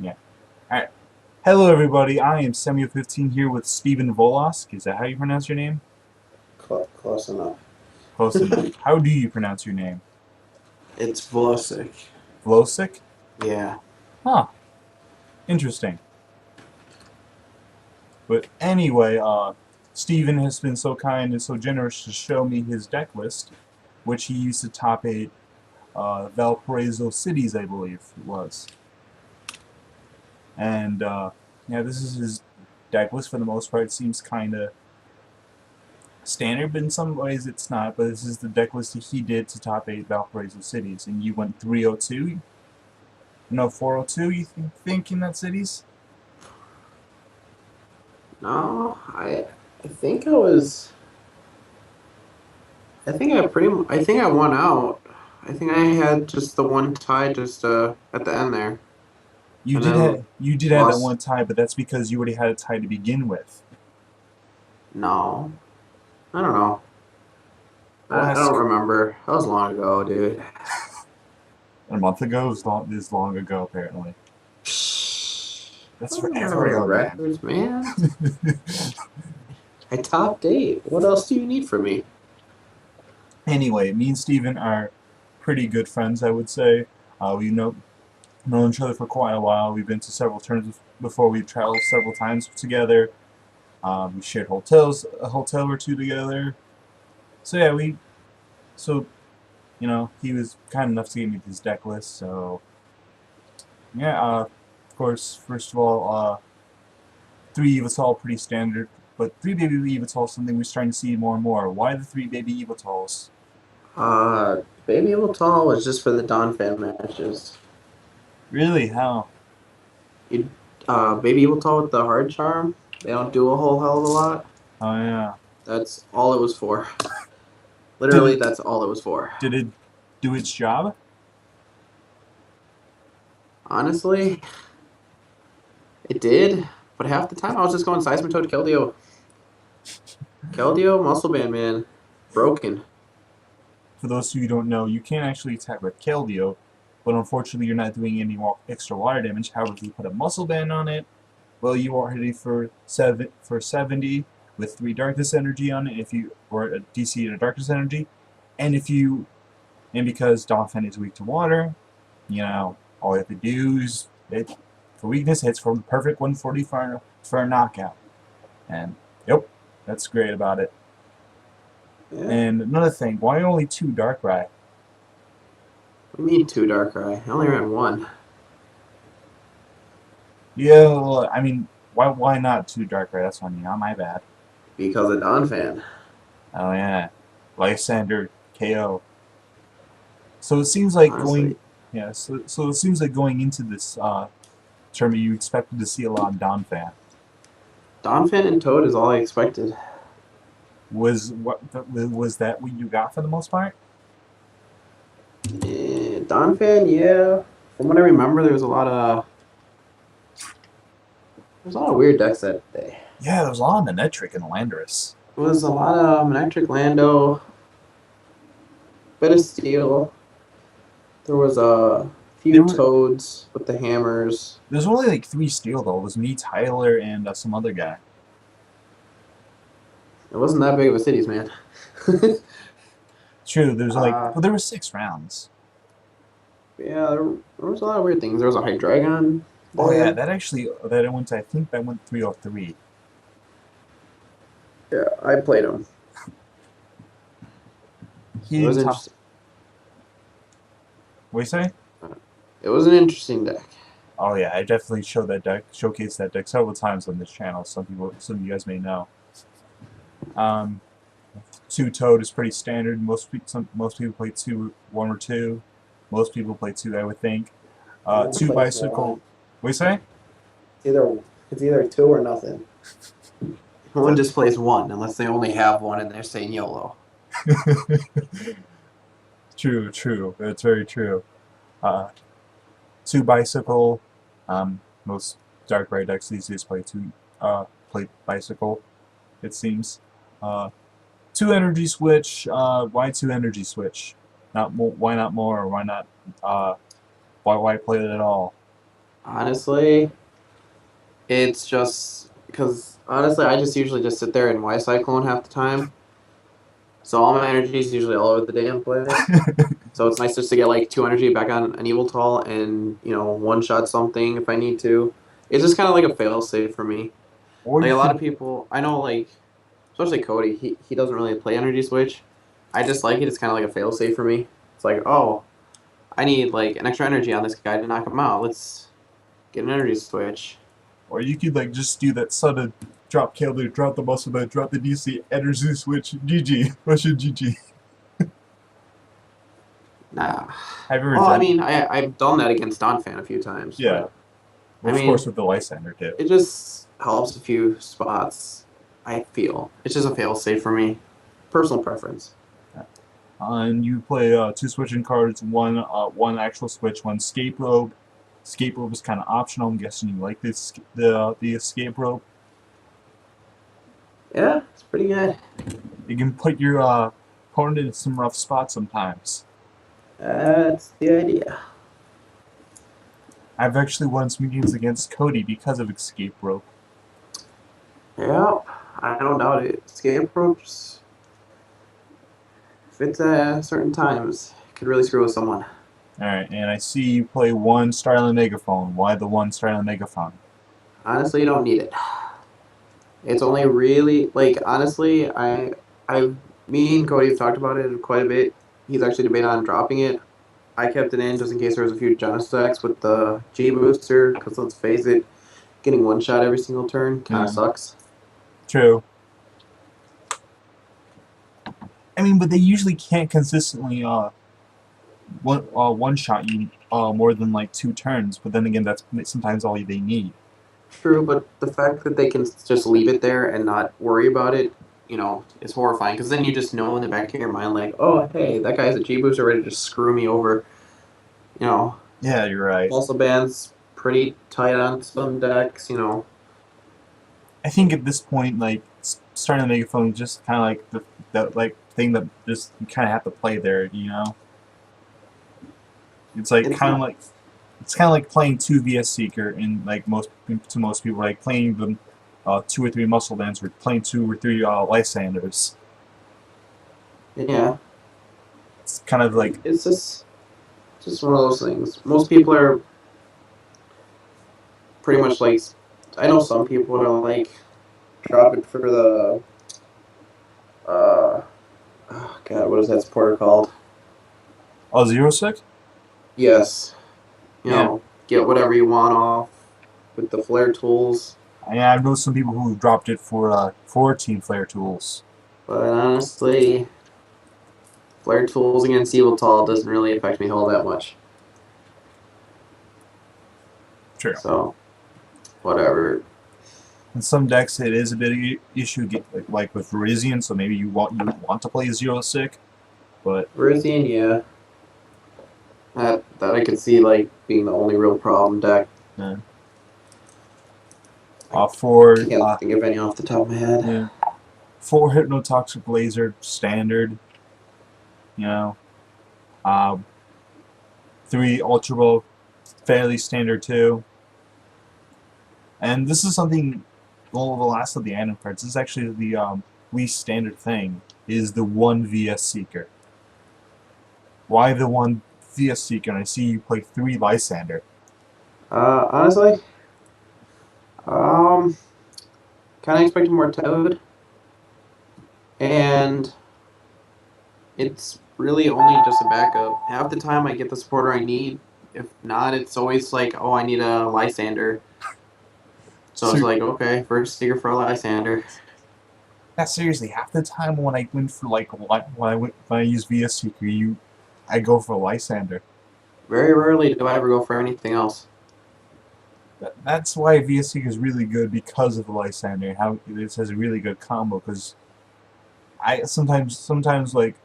Yeah. Alright. Hello everybody, I am Samuel15 here with Steven Vlosak. Is that how you pronounce your name? Close enough. Close enough. How do you pronounce your name? It's Vlosak. Vlosak? Yeah. Huh. Interesting. But anyway, Steven has been so kind and so generous to show me his deck list, which he used to top 8 Valparaiso Cities, I believe it was. And yeah, this is his deck list for the most part. It seems kind of standard, but in some ways it's not. But this is the deck list that he did to top 8 Valparaiso cities, and you went 302. No, 402. You think in that cities? No, I think I was. I think I won out. I think I had just the one tie just at the end there, and then You did have that lost. one tie, but that's because you already had a tie to begin with. No, I don't know. Well, I that's don't remember. That was long ago, dude. a month ago. Is long ago apparently. I That's don't forever remember ago, man. records, man. I topped 8. What else do you need from me? Anyway, me and Steven are pretty good friends, I would say. We known each other for quite a while. We've been to several tournaments before. We've traveled several times together. We shared a hotel or two together. So yeah, he was kind enough to give me his deck list. So yeah, of course, first of all, 3 Yveltal pretty standard, but 3 baby Yveltal is something we're starting to see more and more. Why the 3 baby Yveltals? Baby Yveltal was just for the Don fan matches. Really? How? You, Baby Yveltal with the hard charm. They don't do a whole hell of a lot. Oh yeah. That's all it was for. Did Literally, it that's all it was for. did it do its job? Honestly, it did, but half the time I was just going Seismitoad Keldeo. Keldeo, Muscle Band, man. Broken. For those of you who don't know, you can actually attack with Keldeo, but unfortunately you're not doing any more extra water damage. However, if you put a muscle band on it, well, you are hitting for 70 with 3 darkness energy on it. If you or a DC and a darkness energy, and because Dolphin is weak to water, all you have to do is for weakness hits for the perfect 140 for a knockout. And yep, that's great about it. Yeah. And another thing, why only 2 Darkrai? What do you mean 2 Darkrai? I only ran 1. Yeah, well, I mean, why not 2 Darkrai? That's on me, not my bad. Because of Don fan. Oh yeah, Lysander KO. So it seems like Honestly, so it seems like going into this tournament, you expected to see a lot of Donphan. Don fan and Toad is all I expected. Was that what you got for the most part? Don fan, yeah. From what I remember, there was a lot of weird decks that day. Yeah, there was a lot of Manectric and Landorus. It was a lot of Electric Lando, bit of Steel. There was a There few were Toads with the hammers. There's only like 3 steel though. It was me, Tyler, and some other guy. It wasn't that big of a cities, man. True, there's like uh, well, there were 6 rounds. yeah, there was a lot of weird things. There was a Hydreigon Oh yeah, there. I think that went 303. Yeah, I played him. He It was didn't top. interesting. What do you say? It was an interesting deck. Oh yeah, I definitely showcased that deck several times on this channel. Some of you guys may know. Um, 2 Toad is pretty standard. Most people play 1 or 2. Most people play 2, I would think. No one 2 plays Bicycle. one. What do you say? It's either 2 or nothing. No one just plays 1 unless they only have 1 and they're saying YOLO. True, true. That's very true. Uh, 2 Bicycle. Most Dark Ray decks these days play Bicycle, it seems. 2 Energy Switch. Why 2 Energy Switch? Not more. Why not more? Why not? Why play it at all? Honestly, it's just because honestly, I just usually just sit there and Y cyclone half the time. So all my energy is usually all over the damn place. So it's nice just to get like 2 energy back on an Yveltal and one shot something if I need to. It's just kind of like a fail safe for me. Or Like you a lot could, of people, I know like especially Cody, he doesn't really play energy switch. I just like it. It's kind of like a fail safe for me. It's like, oh, I need like an extra energy on this guy to knock him out. Let's get an energy switch. or you could like just do that sudden drop kill, drop the muscle bed, drop the DC, energy switch, GG, Russian GG. Nah. Have you ever Well, I done? mean, I've done that against Donphan a few times, Yeah, but I well, of course mean, with the Lysander too. it just helps a few spots. I feel it's just a fail safe for me. Personal preference. And you play two switching cards, one actual switch, one escape rope. Escape rope is kind of optional. I'm guessing you like this the escape rope. Yeah, it's pretty good. You can put your opponent in some rough spots sometimes. That's the idea. I've actually won some games against Cody because of escape rope. Yeah, I don't doubt it. Escape ropes, if it's at certain times, could really screw with someone. Alright, and I see you play one Starling Megaphone. Why the one Starling Megaphone? Honestly, you don't need it. It's only really like honestly, me and Cody have talked about it quite a bit. He's actually debated on dropping it. I kept it in just in case there was a few Genesects with the G booster. Because let's face it, getting one shot every single turn kind of Yeah, sucks. true. I mean, but they usually can't consistently one shot you more than like 2 turns. But then again, that's sometimes all they need. True, but the fact that they can just leave it there and not worry about it, is horrifying. Because then you just know in the back of your mind, like, oh, hey, that guy's a G booster ready to just screw me over. You know, Yeah, you're right. also band's pretty tight on some decks. I think at this point, like starting the megaphone is just kind of like the like thing that just you kind of have to play there. It's like It's kind of not. like it's kind of like playing two VS Seeker, and like most people, like playing them 2 or 3 muscle bands, or playing 2 or 3 Lysanders. Yeah, It's kind of like it's just one of those things. Most people are pretty much like. I know some people are like drop it for the oh God, what is that supporter called? oh 0-6. Yes, Yeah, get whatever you want off with the flare tools. I know some people who dropped it for 14 flare tools. But honestly, flare tools against Yveltal doesn't really affect me all that much. True. So whatever. In some decks, it is a bit of an issue, like with Virizion. So maybe you want to play 0-6, but Virizion, yeah. That I could see like being the only real problem deck. uh, for Can't think of any off the top of my head. yeah, 4 Hypnotoxic Laser standard. You know, uh, 3 Ultra Ball fairly standard too. And this is something. Well, the last of the item cards. This is actually the least standard thing. Is the one VS Seeker. Why the one VS Seeker? And I see you play 3 Lysander. Honestly, um, kind of expecting more Toad, and it's really only just a backup. Half the time I get the supporter I need. If not, it's always like, oh, I need a Lysander. So it's So, like, okay, first sticker for a Lysander. not seriously. Half the time when I went for like when I use VS Seeker, I go for Lysander. Very rarely do I ever go for anything else. That's why VS Seeker is really good because of the Lysander. How it has a really good combo. Because I sometimes like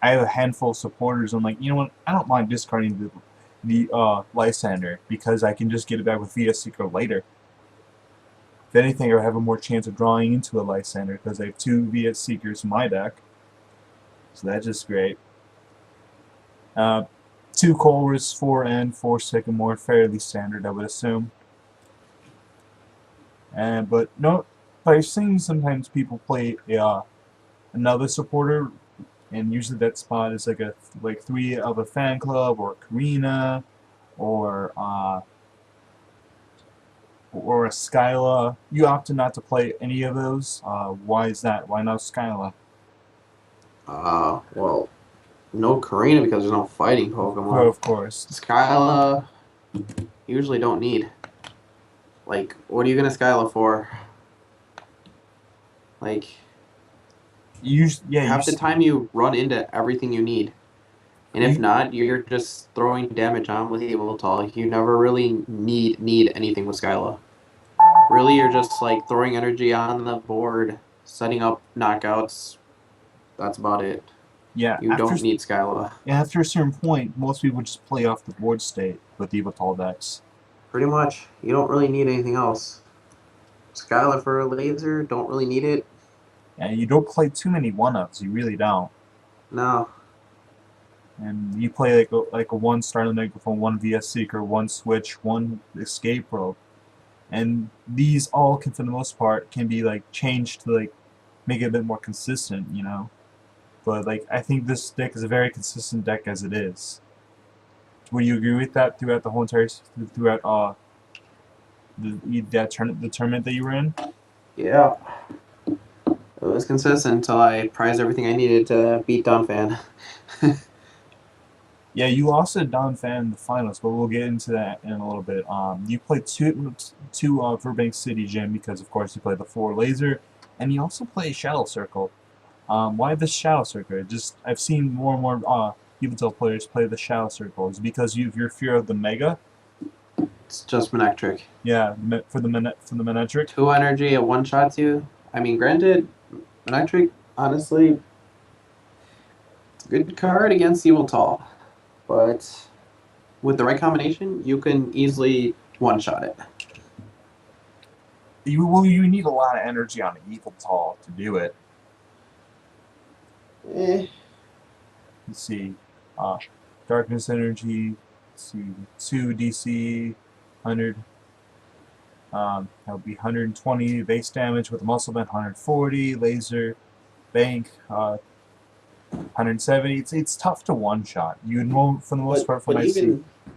I have a handful of supporters. I'm like, you know what? I don't mind discarding the Lysander because I can just get it back with VS Seeker later. If anything, I have a more chance of drawing into a Lysander because I have 2 VS Seekers in my deck. So that's just great. 2 Colress, 4 and 4 Sycamore, fairly standard, I would assume. But no, I've seen sometimes people play another supporter, and usually that spot is like 3 of a fan club or Karina or a Skyla. You opted not to play any of those. Why is that? Why not Skyla? Well, no Karina because there's no fighting Oh, Pokemon. of course. Skyla, usually don't need. Like, what are you gonna Skyla for? Like, half the time you run into everything you need. And if not, you're just throwing damage on with Yveltal. You never really need anything with Skyla. Really, you're just like throwing energy on the board, setting up knockouts. That's about it. Yeah, You don't need Skyla. After a certain point, most people just play off the board state with Yveltal decks. Pretty much. You don't really need anything else. Skyla for a laser, don't really need it. Yeah, you don't play too many 1-ups, you really don't. No. And you play like a 1 Starling Microphone, 1 VS Seeker, 1 Switch, 1 Escape Rope. And these all can, for the most part, can be like changed to like make it a bit more consistent, you know. But like I think this deck is a very consistent deck as it is. Would you agree with that throughout the whole entire the tournament that you were in? Yeah. It was consistent until I prized everything I needed to beat Donphan. Yeah, you lost to Don Fan in the finals, but we'll get into that in a little bit. You played two Burbank City Gym because, of course, you played the 4 Laser, and you also play Shadow Circle. Why the Shadow Circle? I've seen more and more Yveltal players play the Shadow Circle. Is it because you have your fear of the Mega? It's just Manectric. Yeah, for the Manectric. 2 energy, it one-shots you. I mean, granted, Manectric, honestly, it's a good card against Yveltal. But with the right combination, you can easily one-shot it. You need a lot of energy on Yveltal to do it. Let's see. Darkness energy. Let's see. 2 DC, 100. That would be 120 base damage with a muscle band, 140 laser, bank, 170. It's tough to one shot. You know, for the most part, from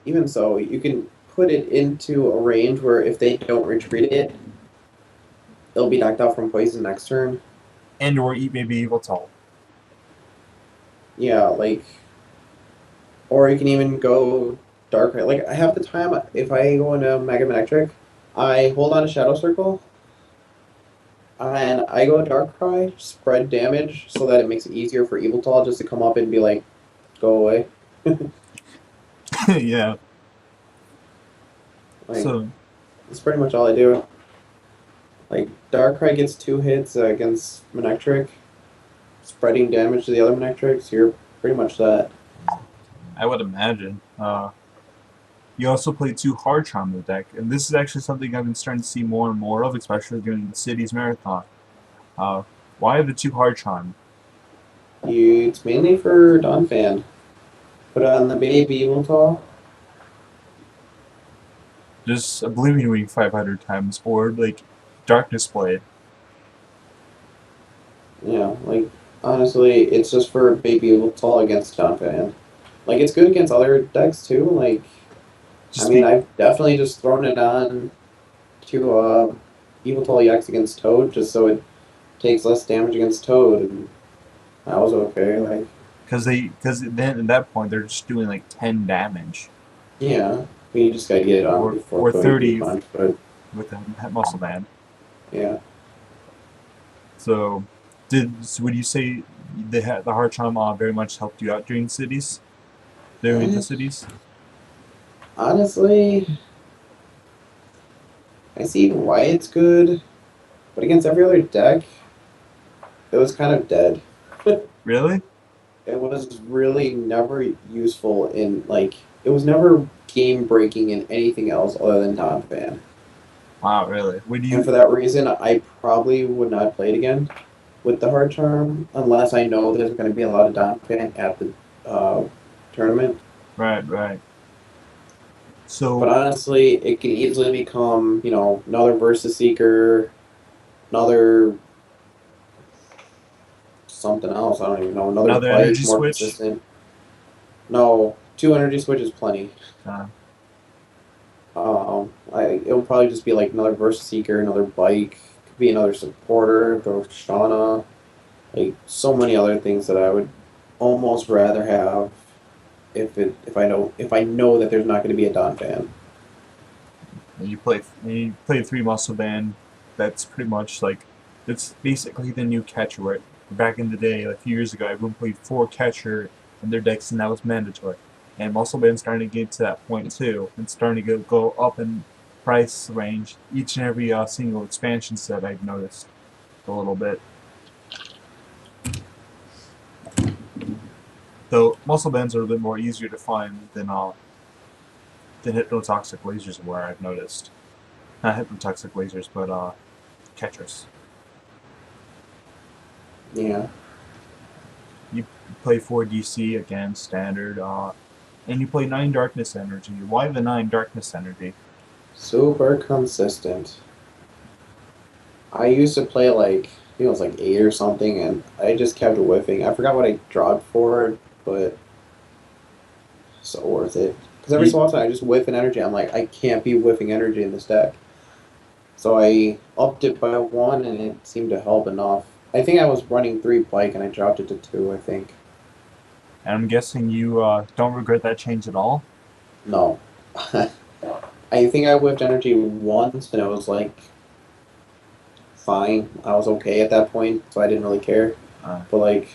even so, you can put it into a range where if they don't retreat it, it'll be knocked out from poison next turn. And or eat maybe Yveltal. Yeah, like, or you can even go dark. Like half the time, if I go into Mega Manectric, I hold on to Shadow Circle, and I go Darkrai, spread damage so that it makes it easier for Yveltal just to come up and be like, go away. Yeah. Like, so that's pretty much all I do. Like, Darkrai gets 2 hits against Manectric, spreading damage to the other Manectrics, you're pretty much that. I would imagine. You also play 2 Hard Charm in the deck, and this is actually something I've been starting to see more and more of, especially during the Cities Marathon. Why the 2 Hard Charm? It's mainly for Donphan. Put it on the baby Yveltal. Just Oblivion Wing 500 times, or like Darkness Blade. Yeah, like honestly, it's just for baby Yveltal against Donphan. Like it's good against other decks too. Like, I mean, I've definitely just thrown it on to Yveltal EX against Toad just so it takes less damage against Toad, and that was okay. Like, because then at that point they're just doing like 10 damage. Yeah, you just gotta get it on before or 30 punch, but with the muscle band. Yeah. So, would you say the Hard Charm very much helped you out during cities? During the cities? Honestly, I see why it's good, but against every other deck, it was kind of dead. Really? It was really never useful in, like, it was never game-breaking in anything else other than Donphan. Wow, really? And for that reason, I probably would not play it again with the Hard Charm, unless I know there's going to be a lot of Donphan at the tournament. Right. But So honestly, it can easily become, another Versus Seeker, another something else. I don't even know. Another another bike, energy more switch. consistent. No, two energy switches plenty. Uh, It'll probably just be like another Versus Seeker, another bike, could be another supporter, go Shauna, like so many other things that I would almost rather have if I know that there's not going to be a Don fan. and you play three muscle band. That's pretty much like it's basically the new catcher. Right? Back in the day, like a few years ago, everyone played four catcher in their decks, and that was mandatory. And muscle band's starting to get to that point too. It's starting to go up in price range each and every single expansion set. I've noticed a little bit. Though muscle bands are a bit more easier to find than hypnotoxic lasers were. I've noticed. Not hypnotoxic lasers, but catchers. Yeah, You play 4 DC again, standard, and you play 9 Darkness Energy. Why the 9 Darkness Energy? super consistent. I used to play like I think it was like 8 or something, and I just kept whiffing. I forgot what I dropped for it, but so worth it. Because every You, so often I just whiff an energy. I'm like, I can't be whiffing energy in this deck. So I upped it by 1, and it seemed to help enough. I think I was running 3 bike, and I dropped it to 2, I think. and I'm guessing you don't regret that change at all? No. I think I whiffed energy once, and it was like, fine. I was okay at that point, so I didn't really care. Uh, But like,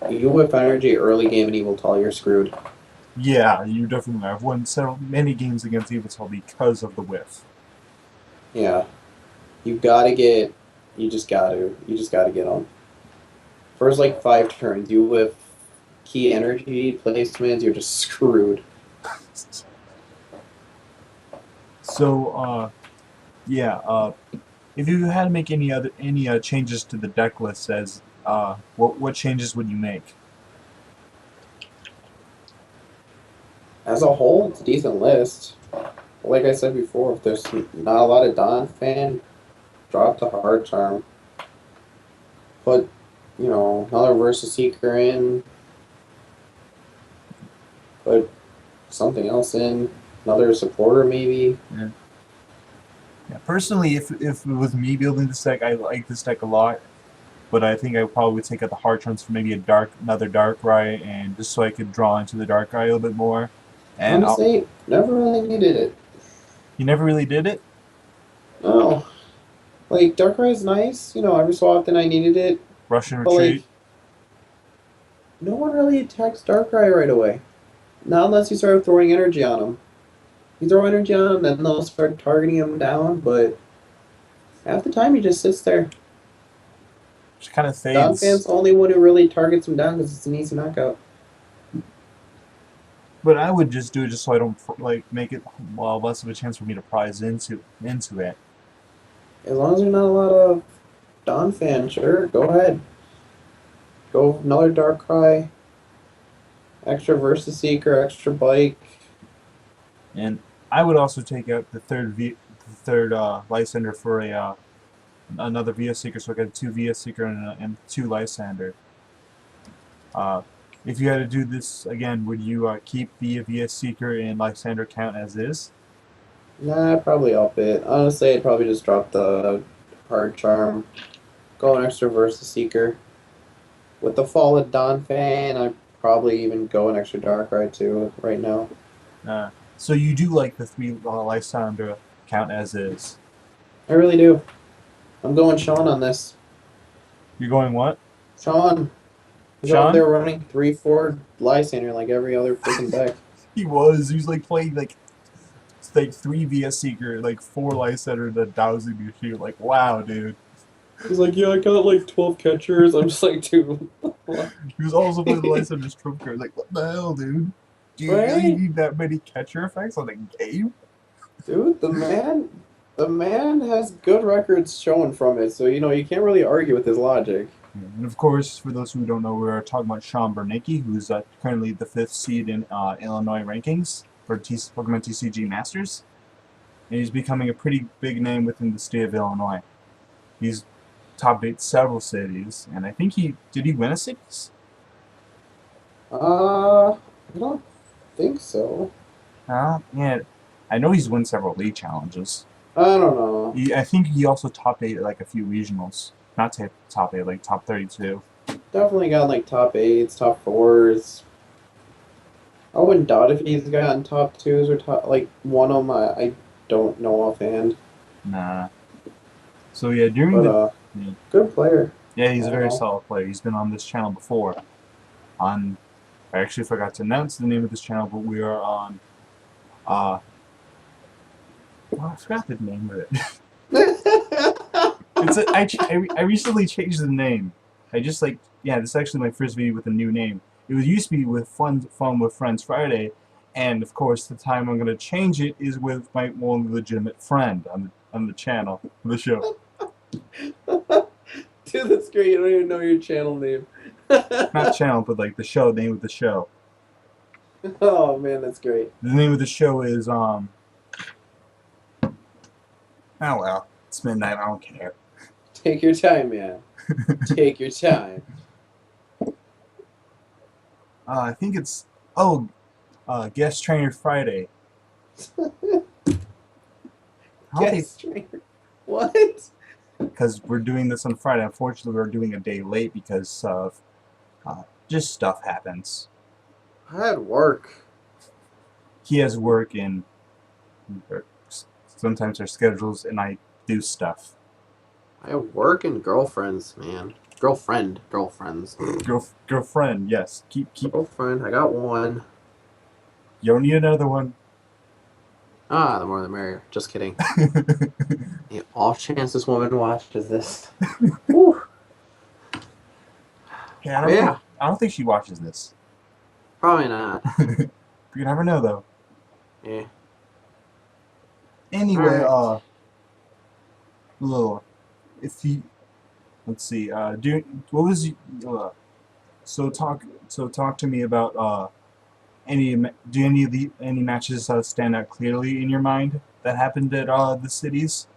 you whiff energy early game in Yveltal, you're screwed. yeah, you definitely have won many games against Yveltal because of the whiff. Yeah. You gotta get, you just gotta get on. First like 5 turns, you whiff key energy placements, you're just screwed. So, yeah, if you had to make any changes to the deck list, as what changes would you make? As a whole, it's a decent list. Like I said before, if there's not a lot of Don fan, drop the hard charm. Put, another Versus Seeker in, put something else in, another supporter maybe. Yeah. Yeah, personally, if it was me building this deck, I like this deck a lot. But I think I would probably take out the hard turns for maybe another Darkrai, and just so I could draw into the Darkrai a little bit more. And Honestly, never really needed it. you never really did it. No. Like, Darkrai is nice, every so often I needed it, Russian but like, retreat. no one really attacks Darkrai right away. Not unless you start throwing energy on them. You throw energy on them, then they'll start targeting him down, but half the time he just sits there. Which kind of Don Fan's fades. the only one who really targets him down because it's an easy knockout. But I would just do it just so I don't like make it less of a chance for me to prize into it. As long as there's not a lot of Don Fan, sure, go ahead. Go another Darkrai, extra Versus Seeker, extra Bike. And I would also take out the third Lysander for a another VS Seeker, so I got 2 VS Seeker and 2 Lysander. Uh, if you had to do this again, would you keep the VS Seeker and Lysander count as is? Nah, probably up it. Honestly, I'd probably just drop the Hard Charm. Go an extra Versus Seeker. With the fall of Don Fan, I'd probably even go an extra Darkrai too right now. Uh, so you do like the 3 Lysander count as is. I really do. I'm going Sean on this. You're going what? Sean. He's out Sean? there running 3-4 Lysander like every other freaking deck. He was. He was like playing like 3 VS Seeker, like 4 Lysander, and a dowsing your shield. Like, wow, dude. He's like, yeah, I got like 12 catchers. I'm just like, dude, what? He was also playing the Lysander's trump card. Like, what the hell, dude? Do you really Right? need that many catcher effects on a game? Dude, the man has good records showing from it, so you can't really argue with his logic. And of course, for those who don't know, we are talking about Sean Bernicki, who's currently the 5th seed in Illinois rankings for Pokemon TCG Masters. And he's becoming a pretty big name within the state of Illinois. He's top 8 several cities, and I think did he win a cities? I don't think so. Yeah, I know he's won several league challenges. I don't know. I think he also top 8 like a few regionals. Not top 8, like top 32. Definitely got like top 8s, top 4s. I wouldn't doubt if he's gotten top 2s or top like one of them. I don't know offhand. Nah. So yeah, Good player. Yeah, he's a very solid player. He's been on this channel before. I actually forgot to announce the name of this channel, but we are on. I forgot the name of it. I recently changed the name. This is actually my first video with a new name. It used to be with Fun with Friends Friday, and of course the time I'm gonna change it is with my one legitimate friend on the channel, the show. Dude, that's great. You don't even know your channel name. Not channel, but like the show, name of the show. Oh man, that's great. The name of the show is oh well, it's midnight, I don't care. Take your time, man. Take your time. I think it's Guest Trainer Friday. Guest Trainer. What? Because we're doing this on Friday. Unfortunately, we're doing a day late because of just stuff happens. I had work. He has work, and sometimes our schedules, and I do stuff. I have work and girlfriends, man. Girlfriends. Girlfriend, yes. Keep. Girlfriend. I got one. You don't need another one. The more the merrier. Just kidding. The off chance this woman watches this. Whew. Yeah, I don't think she watches this. Probably not. You never know, though. Yeah. Anyway, right. let's see. Talk to me about any matches stand out clearly in your mind that happened at the cities?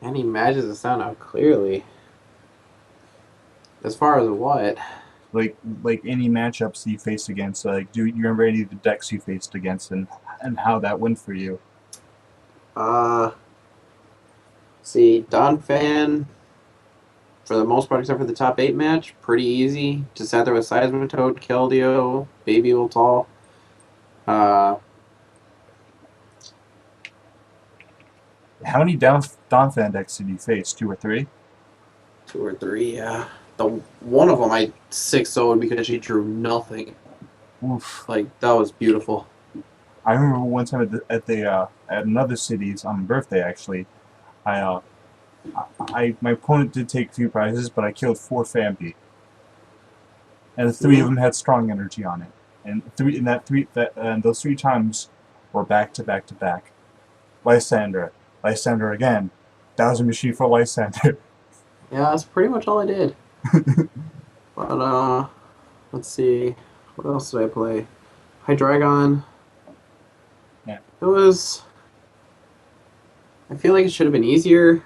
Any matches that sound out clearly? As far as what? Like any matchups you faced against. Like, do you remember any of the decks you faced against and how that went for you? See, Don Fan, for the most part, except for the top 8 match, pretty easy. Just sat there with Seismitoad, Keldeo, Baby Yveltal. How many Don Fan decks did you face? 2 or 3? 2 or 3, yeah. One of them I 6-0'd because she drew nothing. Oof. Like, that was beautiful. I remember one time at another city's on my birthday, actually. My opponent did take a few prizes, but I killed 4 Fampi, and 3 of them had strong energy on it, and those 3 times were back to back to back. Lysander again. That was a machine for Lysander. Yeah, that's pretty much all I did. But let's see, what else did I play? Hydreigon. Yeah. It was. I feel like it should have been easier,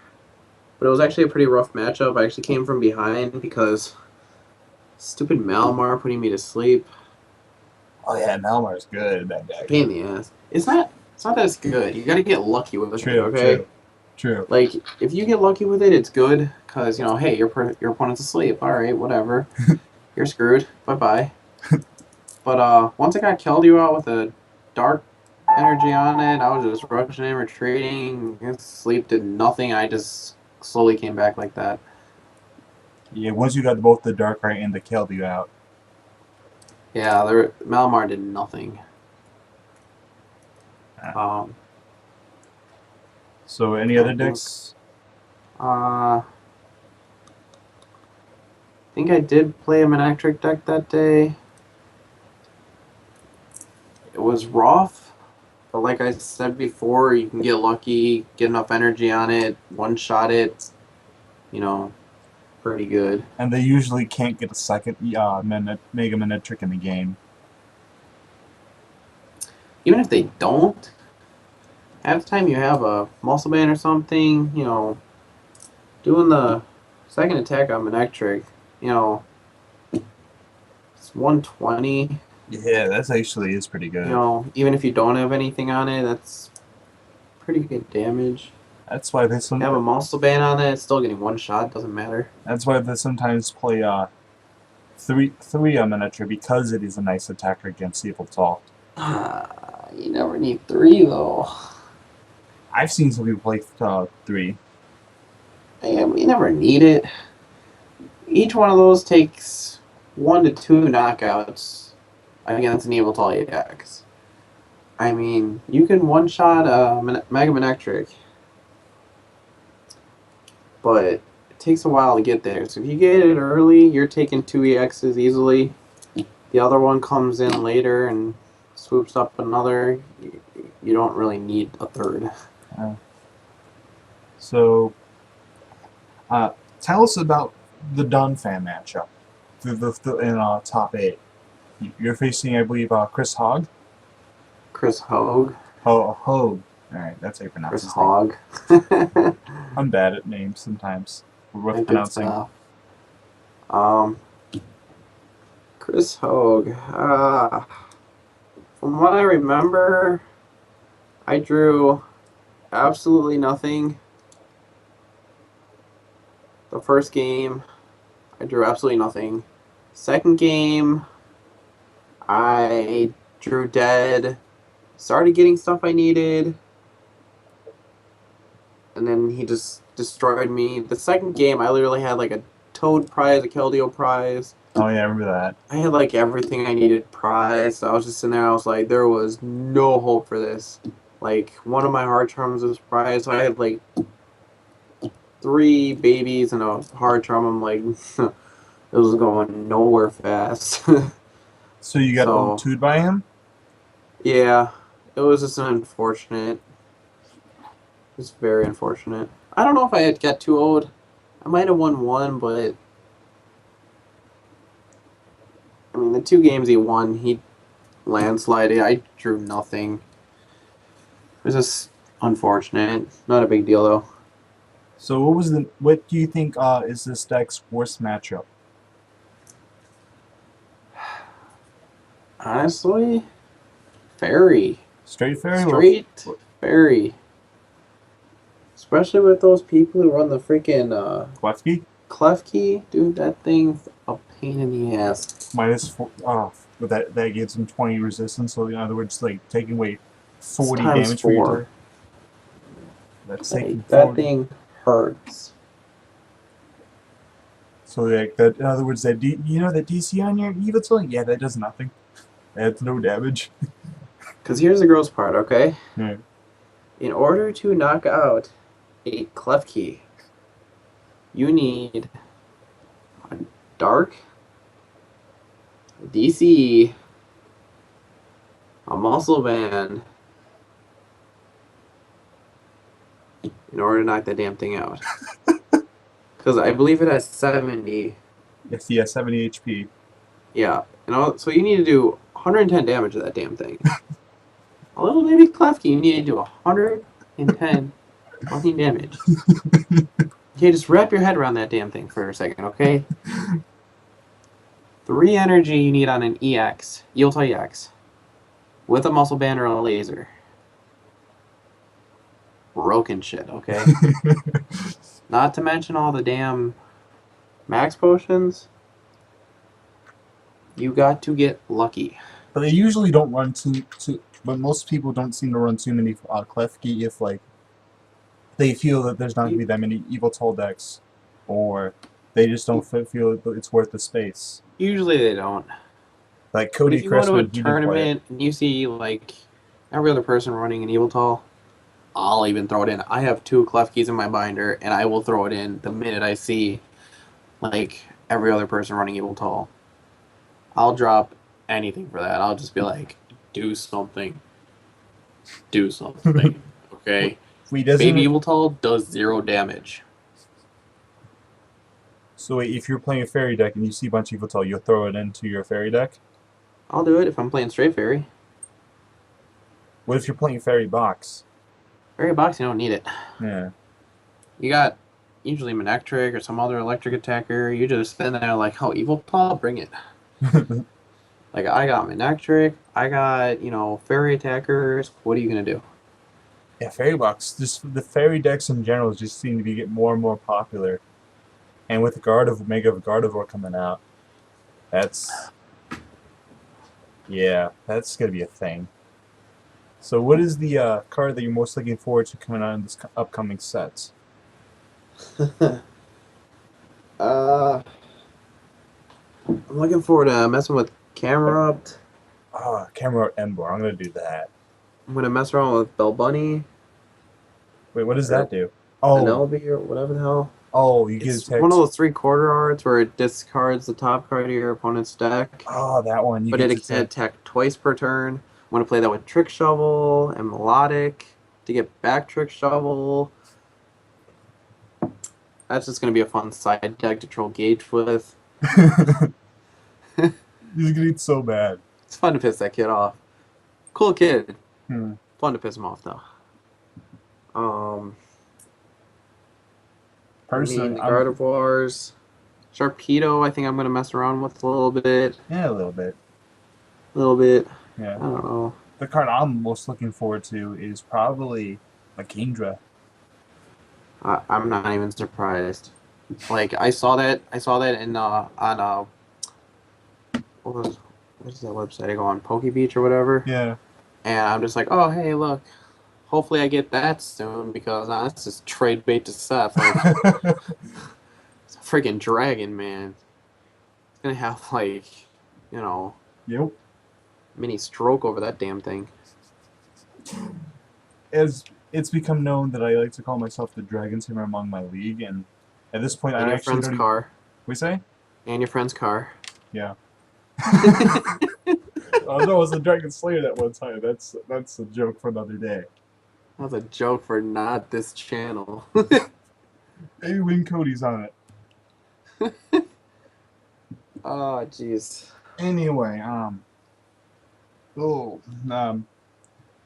but it was actually a pretty rough matchup. I actually came from behind because stupid Malamar putting me to sleep. Oh yeah, Malmar's good. That deck. Pain in the ass. It's not that it's good. You gotta get lucky with it. Okay. True. Like if you get lucky with it, it's good because hey, your opponent's asleep. All right, whatever. You're screwed. Bye bye. But once I got Keldeo out with a dark energy on it, I was just rushing in, retreating. His sleep did nothing. I just slowly came back like that. Yeah, once you got both the Darkrai and the Keldeo out. Yeah, Malamar did nothing. So any other decks? I think I did play a Manectric deck that day. It was rough, but like I said before, you can get lucky, get enough energy on it, one-shot it, pretty good. And they usually can't get a second Mega Man trick in the game. Even if they don't, half the time you have a muscle band or something, doing the second attack on Manectric, it's 120. Yeah, that's actually is pretty good. Even if you don't have anything on it, that's pretty good damage. That's why they Have a muscle band on it, it's still getting one shot, doesn't matter. That's why they sometimes play three on Manectric, because it is a nice attacker against Yveltal. You never need 3 though. I've seen some people play 3. Yeah, you never need it. Each one of those takes 1 to 2 knockouts against an Yveltal EX. I mean, you can one-shot Mega Manectric, but it takes a while to get there. So if you get it early, you're taking 2 EXs easily. The other one comes in later and swoops up another. You don't really need a third. So, tell us about the Dunfan matchup in top 8. You're facing, I believe, Chris Hogg. Chris Hogue. Hogue. Alright, that's how you pronounce Chris his Hogg. name. I'm bad at names sometimes. We're worth pronouncing. Chris Hogue. From what I remember, I drew absolutely nothing. The first game, I drew absolutely nothing. Second game, I drew dead. Started getting stuff I needed. And then he just destroyed me. The second game, I literally had like a Toad prize, a Keldeo prize. Oh yeah, I remember that. I had like everything I needed prized. I was just in there, I was like, there was no hope for this. Like, one of my hard charms was prized, so I had like 3 babies and a hard charm. I'm like, it was going nowhere fast. So you got O2'd by him? Yeah, it was just unfortunate. It's very unfortunate. I don't know if I had got too old. I might have won 1, but I mean, the 2 games he won, he landslided. I drew nothing. It was just unfortunate. Not a big deal though. So what do you think is this deck's worst matchup? Honestly, Fairy. Straight Fairy? Straight Fairy. Especially with those people who run the freaking Klefki? Klefki. Dude, that thing's a pain in the ass. -4. But that gives him 20 resistance, so in other words, like taking away 40 times damage 4. for your turn. That's taking 40. That thing hurts. So like that, in other words, that that DC on your Yveltal? Yeah, that does nothing. That's no damage. Because here's the gross part, okay? Yeah. In order to knock out a Klefki, you need a Dark, a DC, a Muscle Band, in order to knock that damn thing out. Because I believe it has 70. Yes, yeah, 70 HP. Yeah, so you need to do 110 damage to that damn thing. A little baby Klefki, you need to do 110 fucking damage. Okay, just wrap your head around that damn thing for a second, okay? 3 energy you need on an EX, Yveltal EX, with a muscle band or a laser. Broken shit, okay? Not to mention all the damn max potions. You got to get lucky. But they usually don't run but most people don't seem to run too many Klefki if like they feel that there's not going to be that many Yveltal decks, or they just don't feel it's worth the space. Usually they don't. Like Cody Cressman, if you go Cressman, to a tournament and you see like every other person running an Yveltal, I'll even throw it in. I have 2 Klefkis in my binder, and I will throw it in the minute I see like every other person running Yveltal. I'll drop anything for that. I'll just be like, do something. Do something. Okay? Baby Yveltal does 0 damage. So wait, if you're playing a fairy deck and you see a bunch of Yveltal, you'll throw it into your fairy deck? I'll do it if I'm playing straight fairy. What if you're playing fairy box? Fairy box, you don't need it. Yeah. You got usually Manectric or some other electric attacker. You just stand there like, oh, Yveltal, bring it. Like, I got Manectric, I got, fairy attackers. What are you going to do? Yeah, fairy box. Just the fairy decks in general just seem to be getting more and more popular. And with Mega Gardevoir coming out, that's gonna be a thing. So, what is the card that you're most looking forward to coming out in this upcoming set? I'm looking forward to messing with Camerupt. Camera Ember. I'm gonna do that. I'm going to mess around with Bell Bunny, Wait, what does that do? Oh, Penelope, or whatever the hell. you get It's text. one of those 3/4 arts where it discards the top card of your opponent's deck. Oh, that one. You But get it can attack twice per turn. I'm going to play that with Trick Shovel and Melodic to get back Trick Shovel. That's just going to be a fun side deck to troll Gauge with. He's getting so bad. It's fun to piss that kid off. Cool kid. Hmm. Fun to piss him off, though. Personally, the Gardevoirs. Sharpedo, I think I'm going to mess around with a little bit. Yeah, a little bit. Yeah. I don't know. The card I'm most looking forward to is probably Makindra. I'm not even surprised. Like, I saw that in on what is that website I go on, Pokebeach or whatever. Yeah. And I'm just like, oh hey, look. Hopefully I get that soon because that's just trade bait to Seth. Like, it's a freaking dragon, man. It's gonna have like, Yep. mini stroke over that damn thing. As it's become known that I like to call myself the Dragon Tamer among my league, and at this point, And I your actually friend's don't. car. We say? And your friend's car. Yeah. Oh no, it was the Dragon Slayer that one time. That's a joke for another day. That's a joke for not this channel. Maybe when Cody's on it. Oh, jeez. Anyway,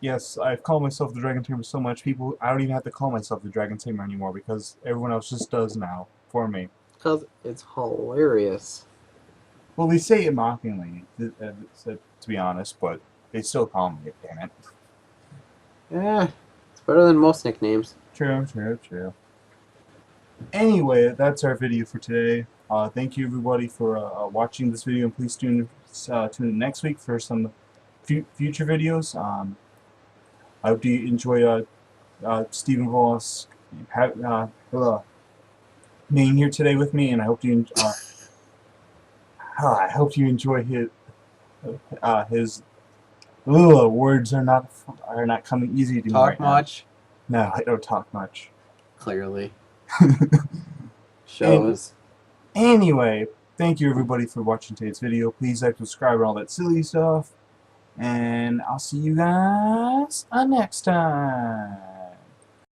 yes, I've called myself the Dragon Tamer so much, I don't even have to call myself the Dragon Tamer anymore because everyone else just does now for me. Because it's hilarious. Well, they say it mockingly, to be honest, but they still call me it, damn it. Yeah, it's better than most nicknames. True. Anyway, that's our video for today. Thank you everybody for watching this video, and please tune in next week for some future videos. I hope you enjoy Steven Vlosak being here today with me, and I hope you enjoy his words are not coming easy to me Talk right much? now. No, I don't talk much. Clearly. Shows. Anyway, thank you everybody for watching today's video. Please like, subscribe, and all that silly stuff. And I'll see you guys next time.